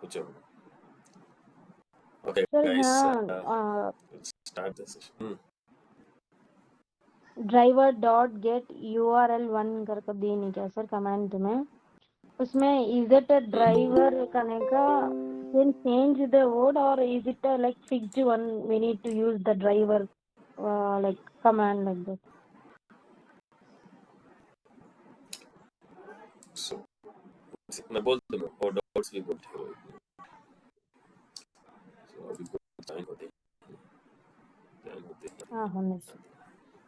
Whichever. Okay, sir guys, यहाँ let's start the session. Driver dot gate URL1 करके दी नहीं क्या सर कमांड तुम्हें उसमें is it a driver करने का then change the word or is it a like fixed one we need to use the driver like command like that. So, मैं बोल दूँ और dots भी बोलते हो. So अभी कुछ time होते हैं. हाँ होने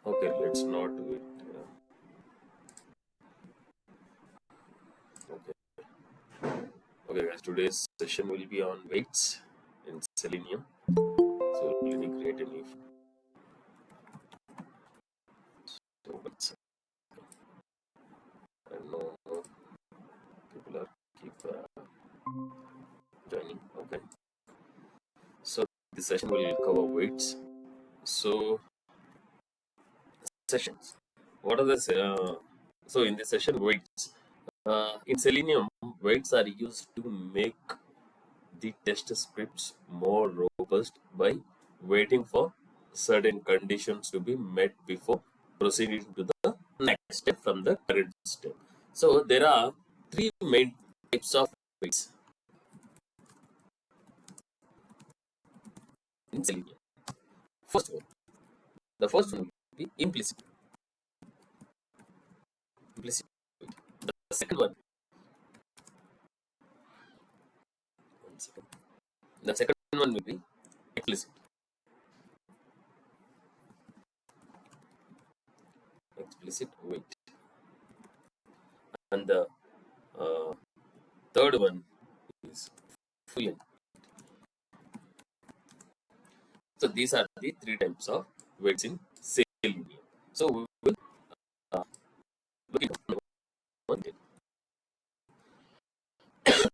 Okay, let's not do it. Okay. Okay, guys, today's session will be on weights in Selenium. So let me create a new. So let's. I know people are keep joining. Okay. So this session will cover weights. So sessions. What are the so in this session weights? In Selenium, weights are used to make the test scripts more robust by waiting for certain conditions to be met before proceeding to the next step from the current step. So there are three main types of weights in Selenium. First one, the first one will be implicit. Implicit weight. The second one second. The second one will be explicit. Explicit weight. And the uh, third one is fluent. So these are the three types of weights in Selenium. So we will uh, look into one thing. As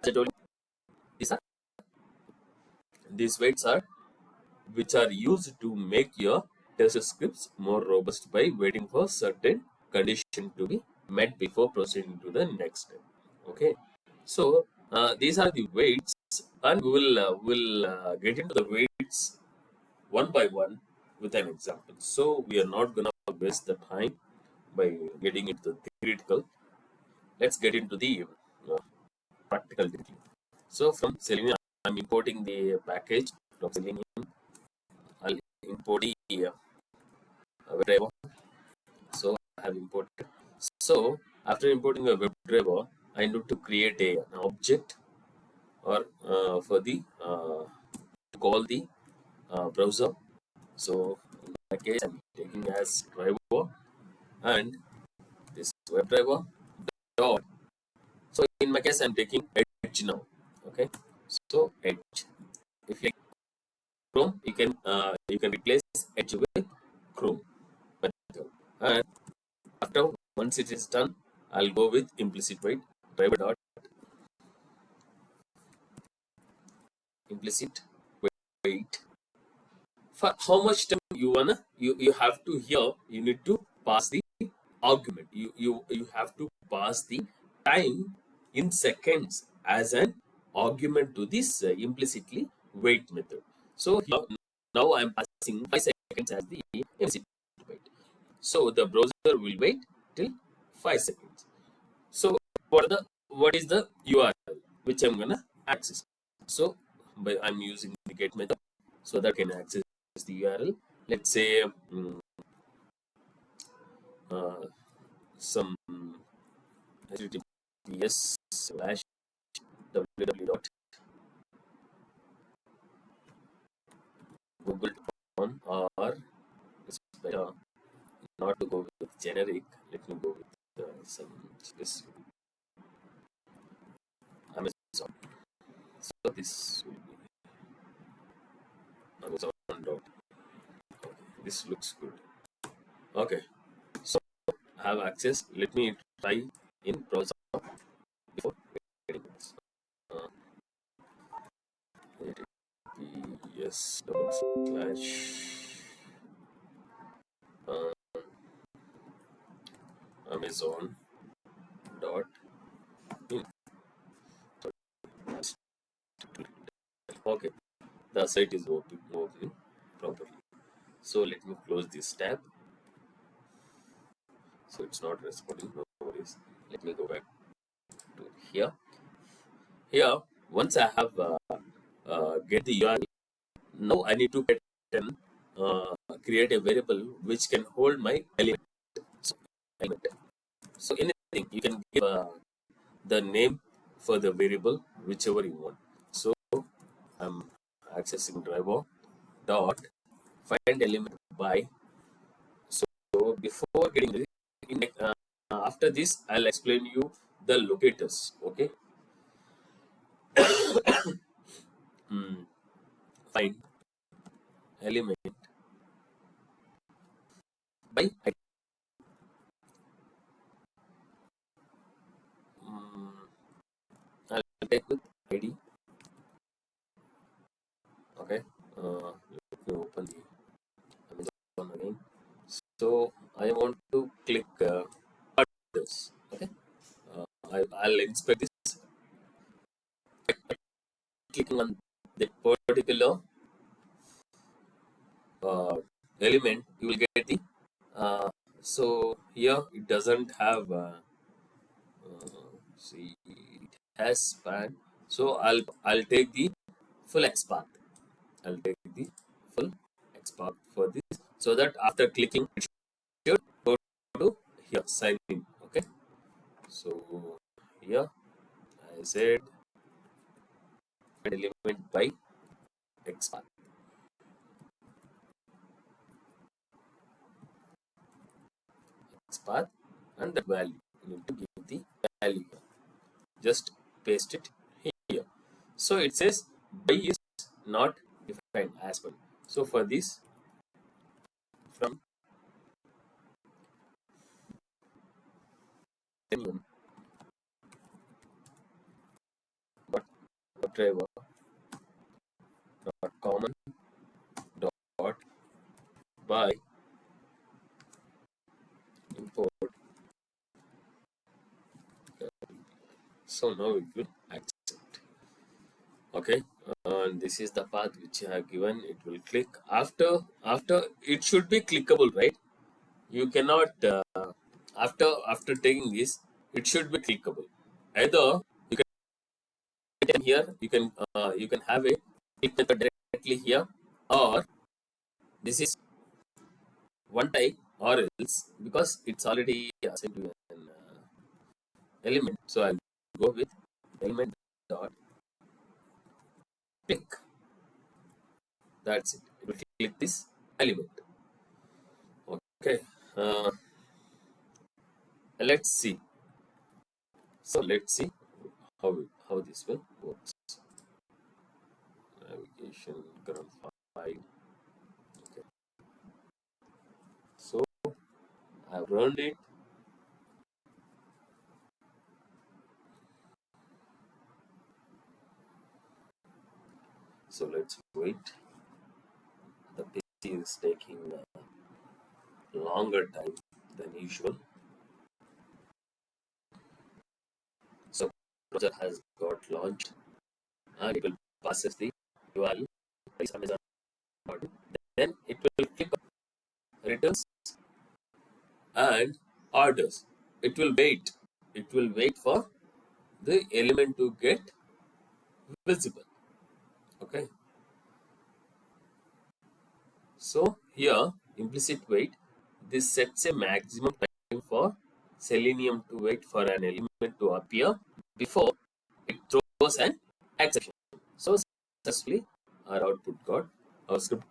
I told you, these weights are which are used to make your test scripts more robust by waiting for certain condition to be met before proceeding to the next step. Okay, so these are the weights, and we will get into the weights one by one with an example. So we are not gonna waste the time by getting into the theoretical. Let's get into the uh, practical detail. So from Selenium, I'm importing the package from Selenium. I'll import the web driver. So I have imported. So after importing a web driver, I need to create an object or for the to call the browser. So in my case, I'm taking as driver and this web driver dot. So in my case, I'm taking edge now. Okay. So edge. If you like Chrome, you can replace edge with Chrome method. And after once it is done, I'll go with implicit weight driver dot implicit weight. For how much time you have to here you need to pass the argument. You have to pass the time in seconds as an argument to this implicitly wait method. So here, now I'm passing 5 seconds as the implicit wait. So the browser will wait till 5 seconds. So what is the URL which I'm gonna access? So I'm using the get method so that I can access the URL. Let's say uh, some https://www.google.com, or it's better not to go with generic. Let me go with some specific Amazon. So this will be Amazon. This looks good. Okay, so I have access. Let me try in browser before getting this. Uh, yes, double slash uh, Amazon dot in. Okay, the site is opening properly. So let me close this tab. So it's not responding. No worries. Let me go back to here. Here, once I have get the URL, now I need to get an create a variable which can hold my element. So, element. So anything you can give the name for the variable whichever you want. So I'm accessing driver dot find element by. So before getting this, after this, I'll explain you the locators. Okay, find element by um, I'll take with ID. Okay, let me open the Amazon again. So I want to click others. Okay, I'll inspect this. Clicking on that particular uh, element, you will get the. Uh, so here it doesn't have. See, it has span. So I'll take the full XPath. I'll take the full XPath for this, so that after clicking it should go to here sign in. Okay. So here I said element by XPath. XPath and the value. You need to give the value. Just paste it here. So it says by is not defined as well. So for this, from Selenium dot driver dot common dot by import. So now it will accept. Okay, and this is the path which I have given. It will click after it should be clickable, right? You cannot after taking this, it should be clickable. Either you can here you can have a click method directly here, or this is one type, or else because it's already assigned to an element. So I'll go with element dot click. That's it. It will click this element. Okay. Uh, let's see. So let's see how this will works. Navigation ground 5. Okay. So I've run it. So let's wait. The PC is taking longer time than usual. So browser has got launched, and it will process the URL. Amazon. Then it will click returns and orders. It will wait. It will wait for the element to get visible. Okay. So here implicit wait. This sets a maximum time for Selenium to wait for an element to appear before it throws an exception. So successfully our output got our script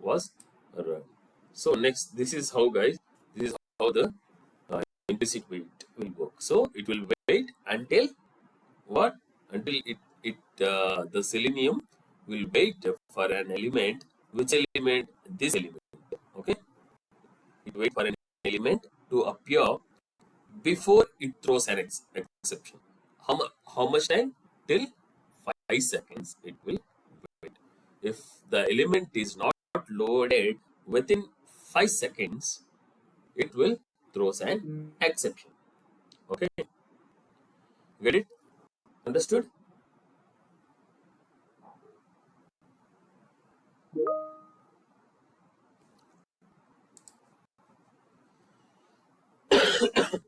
was run. So next, this is how guys. This is how the implicit wait will work. So it will wait until what? Until the selenium will wait for an element. Which element? This element. Okay. It wait for an element to appear before it throws an exception. How much time? Till 5 seconds. It will wait. If the element is not loaded within 5 seconds, it will throws an exception. Okay, get it? Understood?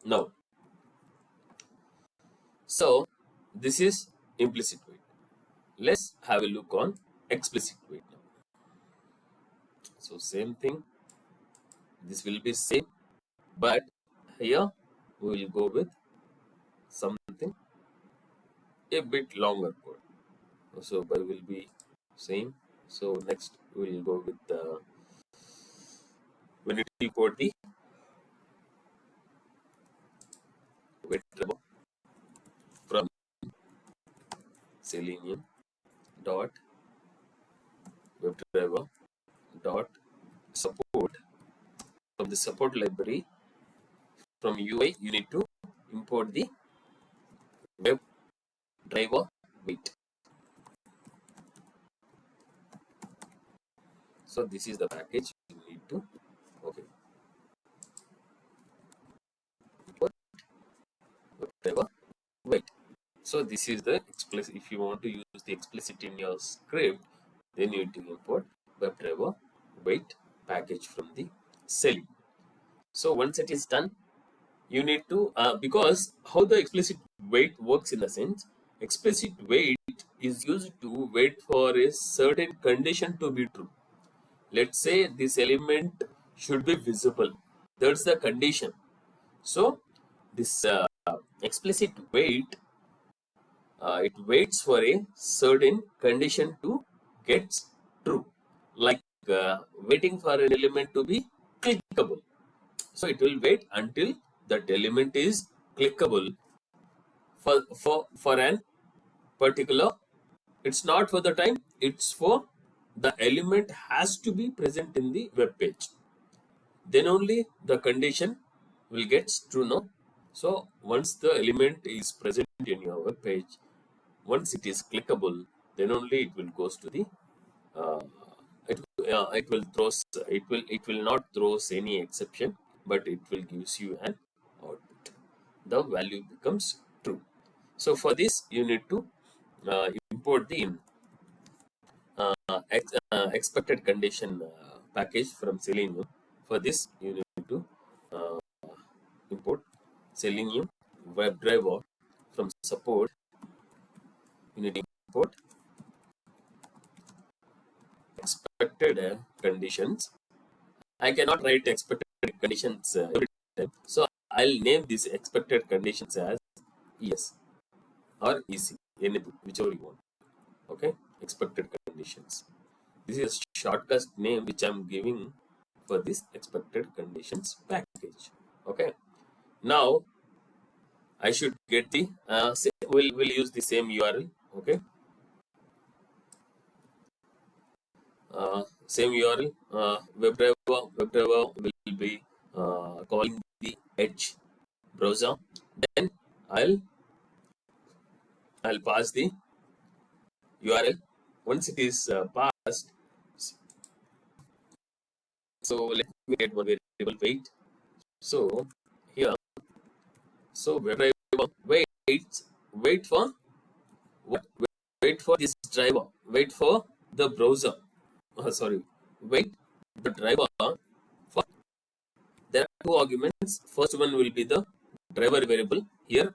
Now, so this is implicit wait. Let's have a look on explicit wait now. So same thing, this will be same, but here we will go with something a bit longer code. So by will be same. So next we will go with the when it import the wait from Selenium dot WebDriver dot support. From the support library, from UI you need to import the WebDriver wait. So this is the package you need to okay import WebDriver wait. So this is the explicit. If you want to use the explicit in your script, then you need to import WebDriver wait package from the Selenium. So once it is done, you need to because how the explicit wait works in the sense, explicit wait is used to wait for a certain condition to be true. Let's say this element should be visible. That's the condition. So this explicit wait it waits for a certain condition to get true, like waiting for an element to be clickable. So it will wait until that element is clickable for an particular. It's not for the time. It's for the element has to be present in the web page. Then only the condition will get true. No, so once the element is present in your web page, once it is clickable, then only it will goes to the uh, it will throws it will not throws any exception, but it will gives you an output. The value becomes true. So for this you need to import the expected condition package from Selenium. For this you need to uh, import Selenium WebDriver from support. You need to import expected conditions. I cannot write expected conditions every time. So I'll name these expected conditions as ES or EC, anything, whichever you want. Okay, expected conditions. This is a shortcut name which I'm giving for this expected conditions package. Okay, now I should get the we'll use the same URL. Okay, same URL. WebDriver will be calling the Edge browser. Then I'll I'll pass the URL. Once it is passed, so let me get one variable wait. So here, so WebDriver wait for what? Wait for this driver. Wait for the browser. Sorry, wait the driver for. There are two arguments. First one will be the driver variable. Here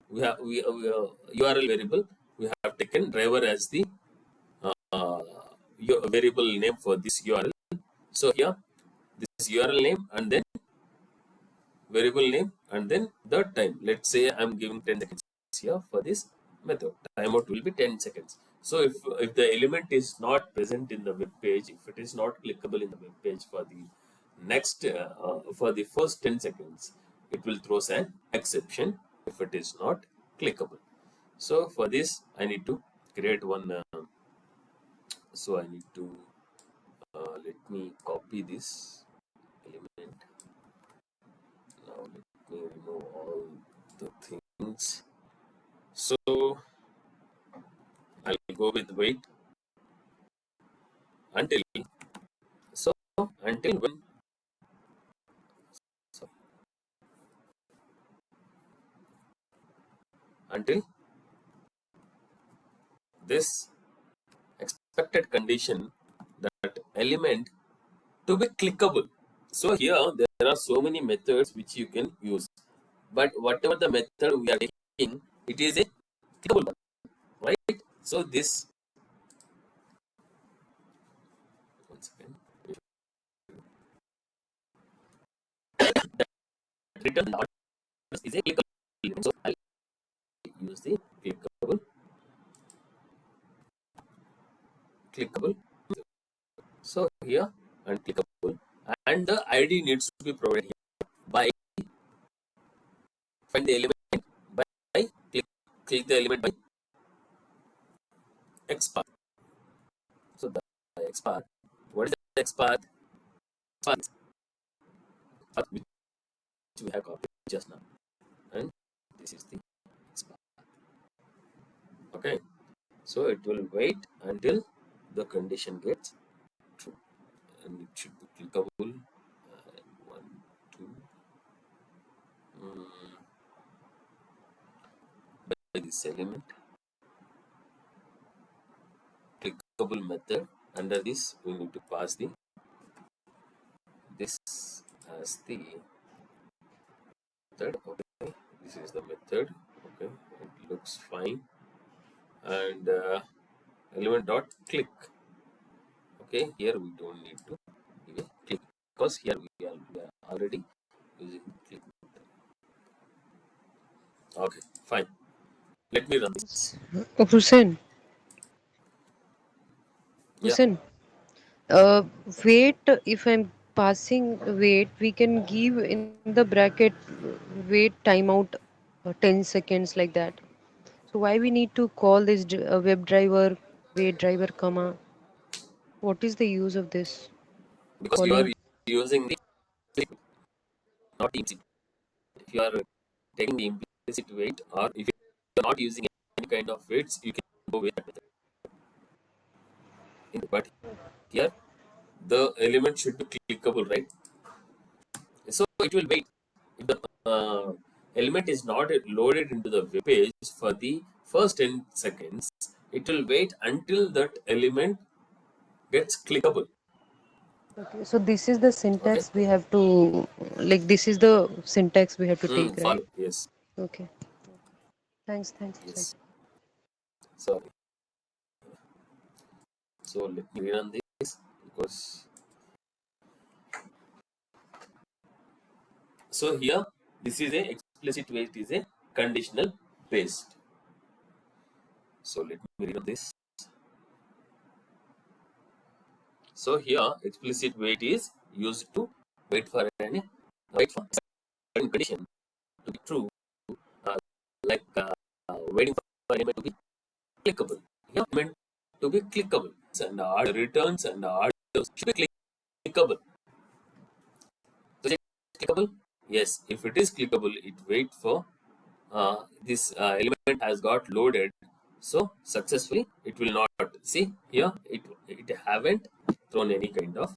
we URL variable. We have taken driver as the uh, variable name for this URL. So here this URL name and then variable name and then the time. Let's say I'm giving 10 seconds here for this method. Timeout will be 10 seconds. So if the element is not present in the web page, if it is not clickable in the web page for the next for the first 10 seconds, it will throw an exception if it is not clickable. So for this I need to create one so I need to let me copy this element. Now let me remove all the things. So I'll go with wait until so until when so until this expected condition that element to be clickable. So here there are so many methods which you can use. but whatever the method we are taking, it is a clickable one, right? So this, one second, return orders is a clickable element. So I'll use the clickable. So here and clickable, and the ID needs to be provided here by find the element by click the element by XPath. So the XPath, what is the XPath? Path which we have copied just now, and this is the XPath. Okay, so it will wait until the condition gets true, and it should be clickable. One, two, by this element clickable method. Under this, we need to pass the this as the method. Okay, this is the method. Okay, it looks fine, and element dot click. Okay, here we don't need to give a click because here we are already using click. Okay, fine. Let me run this. Oh, Hussein, Yeah, Hussein, uh, wait, if I'm passing wait, we can give in the bracket wait timeout 10 seconds like that. So why we need to call this web driver wait driver comma? What is the use of this because you are calling? using the implicit, not the implicit. If you are taking the implicit weight, or if you are not using any kind of weights, you can go with that method. But here, the element should be clickable, right? So it will wait. If the element is not loaded into the web page for the first 10 seconds, it will wait until that element gets clickable. Okay, so this is the Okay. syntax we have to like this is the syntax we have to take, right? Follow. Yes. Okay. Thanks, Hussein. Yes. Sorry. So let me run this because so here this is a explicit wait is a conditional based. So let me run this. So here explicit wait is used to wait for any wait for certain condition to be true, uh, like waiting for element to be clickable. Here meant to be clickable, and our returns and orders should be clickable. So is it clickable? Yes. If it is clickable, it wait for this element has got loaded. So successfully, it will not see here. It haven't thrown any kind of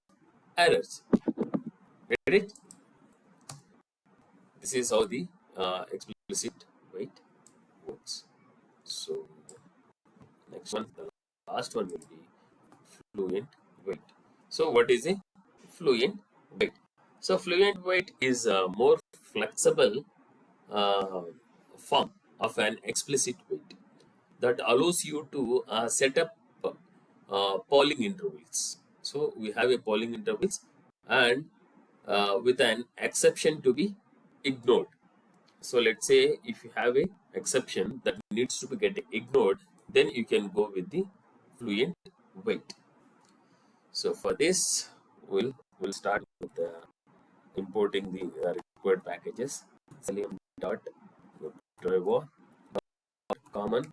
errors. Get it? This is how the explicit wait works. So next one, the last one will be fluent wait. So what is a fluent wait? So fluent wait is a more flexible uh, form of an explicit wait that allows you to set up polling intervals. So we have a polling intervals, and with an exception to be ignored. So let's say if you have a exception that needs to be get ignored, then you can go with the fluent wait. So for this, we'll start with importing the required packages. Selenium dot driver common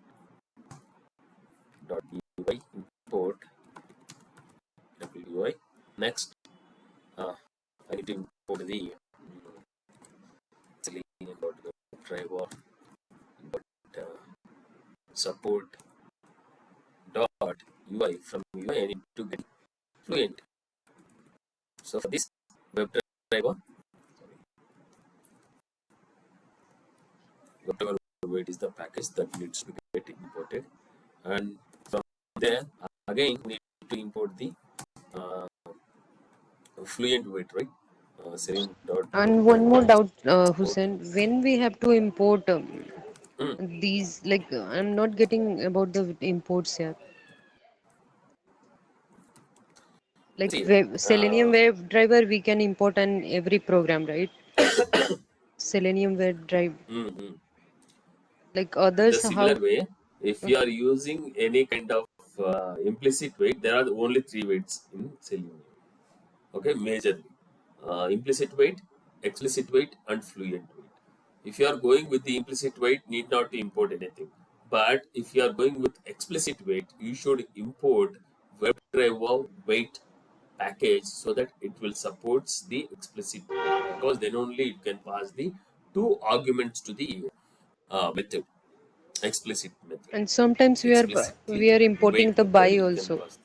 dot UI import WUI. Next, uh, I need to import the Selenium dot driver dot support dot UI. From UI I need to get fluent. So for this web driver, whatever weight is the package that needs to get imported, and from there again we need to import the uh, fluent weight, right? Selenium dot And one more WebDriver doubt, support. Hussein, when we have to import Mm. these, like I'm not getting about the imports here. Like See, Selenium WebDriver, we can import on every program, right? Selenium WebDriver, mm-hmm. like In the others, similar how? way, if you are using any kind of implicit weight, there are only three weights in Selenium. Okay, majorly implicit weight, explicit weight, and fluent weight. If you are going with the implicit weight, need not to import anything. But if you are going with explicit weight, you should import WebDriver weight package so that it will supports the explicit weight, because then only it can pass the two arguments to the method, explicit method. And sometimes Explicitly we are importing weight the method by you can also. pass.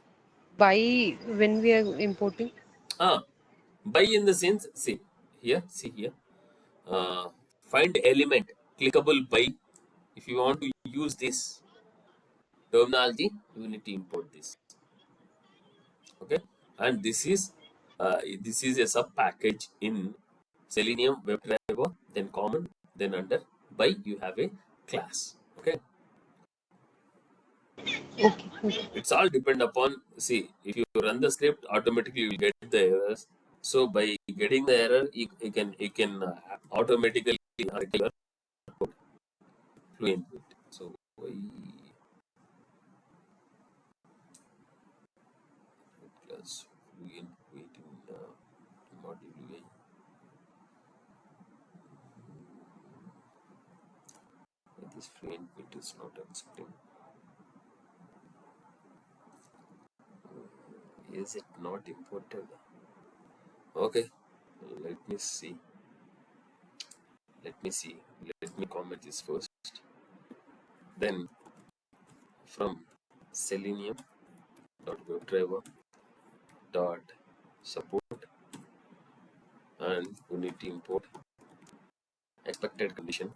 By when we are importing. Ah, by in the sense, see here, uh, find element clickable by. If you want to use this terminology, you need to import this. Okay, and this is a sub package in Selenium WebDriver, then common, then under by you have a class. Okay, Okay, okay. it's all depend upon, see, if you run the script, automatically you will get the errors. So by getting the error, you can automatically rectify fluent with. So why class fluent with in module A? This fluent bit is not accepting. Is it not imported? Okay, let me see. Let me see. Let me comment this first. Then from Selenium dot WebDriver dot support, and we need to import expected conditions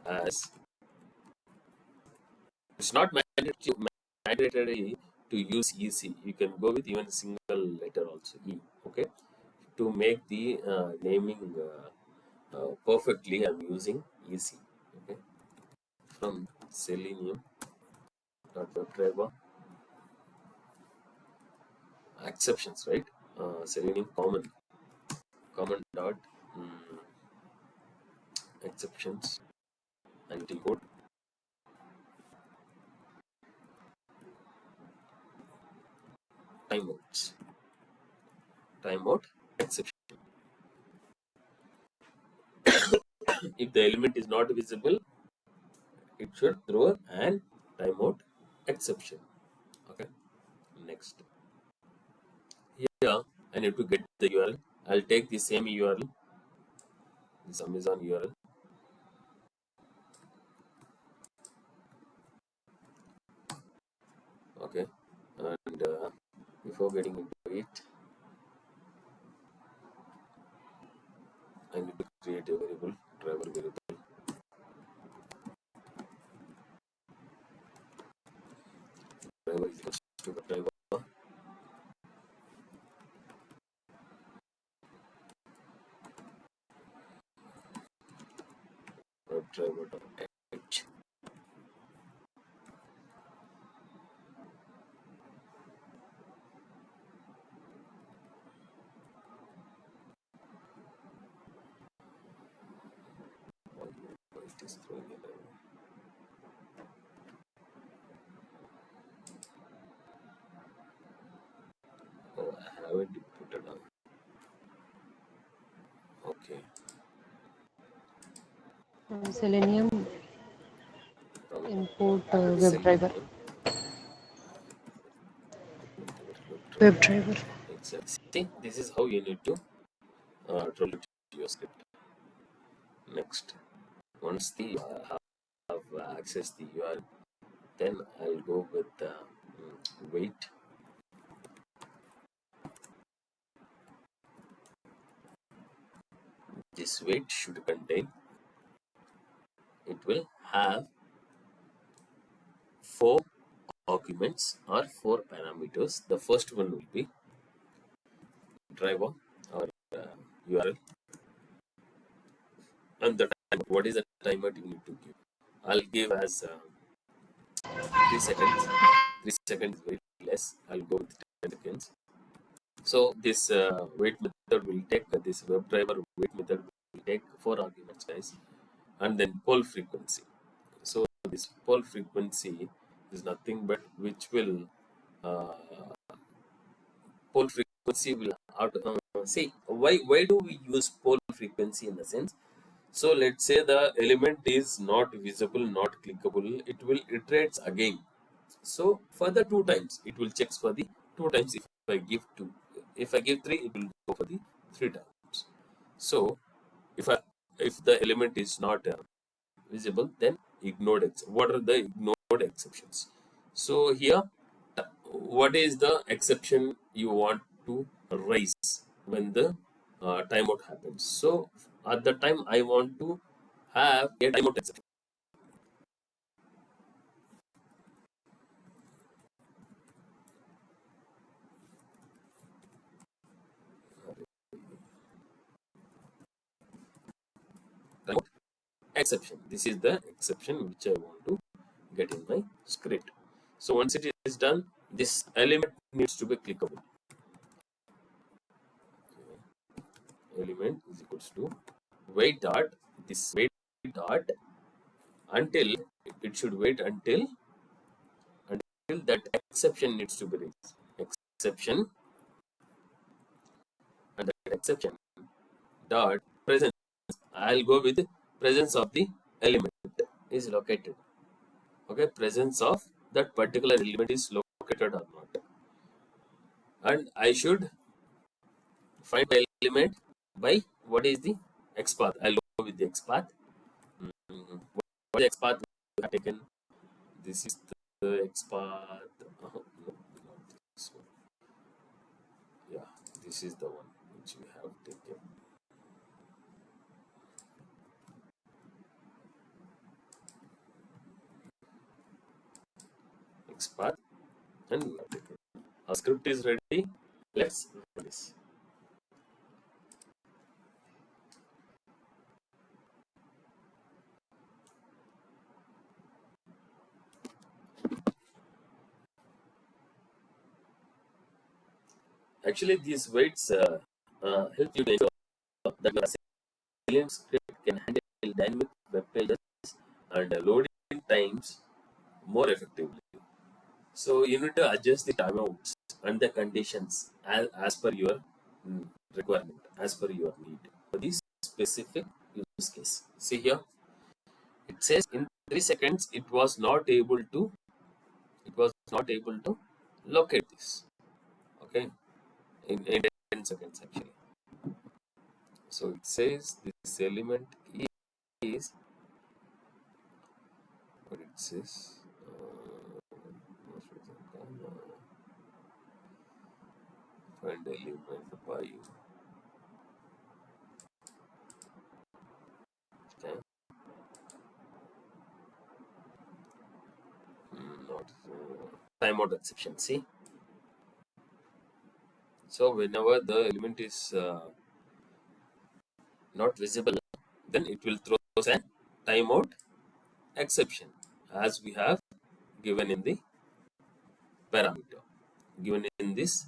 as it's not mandatory to use EC. You can go with even single letter also E. Okay, to make the naming perfectly, I'm using EC. Okay, from Selenium dot WebDriver exceptions, right? Selenium common dot exceptions, and import timeouts. Timeout exception. If the element is not visible, it should throw an timeout exception. Okay. Next. Here I need to get the URL. I'll take the same URL, this Amazon URL. Okay. And before getting into it, I need to create a variable, driver variable. Driver is equals to the driver, driver.h. It is throwing an error. Oh, I haven't inputted on. Okay. Selenium From import WebDriver. Selenium import WebDriver. WebDriver. Exactly. See, this is how you need to troubleshoot your script. Next, once the have access the URL, then I'll go with weight. This weight should contain, it will have four arguments or four parameters. The first one will be driver or URL and the time. What is the timer you need to give? I'll give as 3 seconds. 3 seconds is very less. I'll go with 10 seconds. So this wait method will take this WebDriver wait method will take 4 arguments, guys, and then poll frequency. So this poll frequency is nothing but which will uh, poll frequency will see why do we use poll frequency in the sense. So let's say the element is not visible, not clickable, it will iterates again. So for the 2 times it will checks for the 2 times. If I give 2, if I give 3, it will go for the 3 times. So if I if the element is not visible, then ignored what are the ignored exceptions? So here what is the exception you want to raise when the timeout happens? So at the time I want to have a timeout exception. Timeout exception, this is the exception which I want to get in my script. So once it is done, this element needs to be clickable. Element is equals to wait dot this wait dot until it should wait until that exception needs to be raised. Exception, and that exception dot presence. I'll go with presence of the element is located. Okay, presence of that particular element is located or not, and I should find the element by what is the XPath. I'll go with the XPath. What is the XPath we have taken? This is the XPath. No, not this one. Yeah, this is the one which we have taken. XPath, and we have taken. Our script is ready. Let's run this. Actually, these weights help you to ensure that your Selenium script can handle dynamic web pages and loading times more effectively. So you need to adjust the timeouts and the conditions as per your requirement, as per your need for this specific use case. See here, it says in 3 seconds it was not able to locate this. Okay, in 10 seconds actually. So it says this element is what it says. Find element by okay. Not timeout exception. See, so whenever the element is not visible, then it will throw an timeout exception as we have given in the parameter, given in this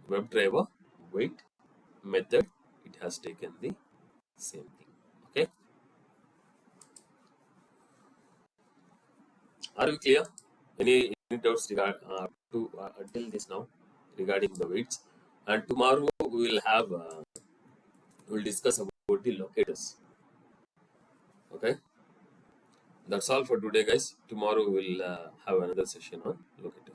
WebDriver wait method. It has taken the same thing. Okay, are you clear? Any doubts until this now regarding the weights? And tomorrow we will have we will discuss about the locators. Okay, that's all for today, guys. Tomorrow we will have another session on locators.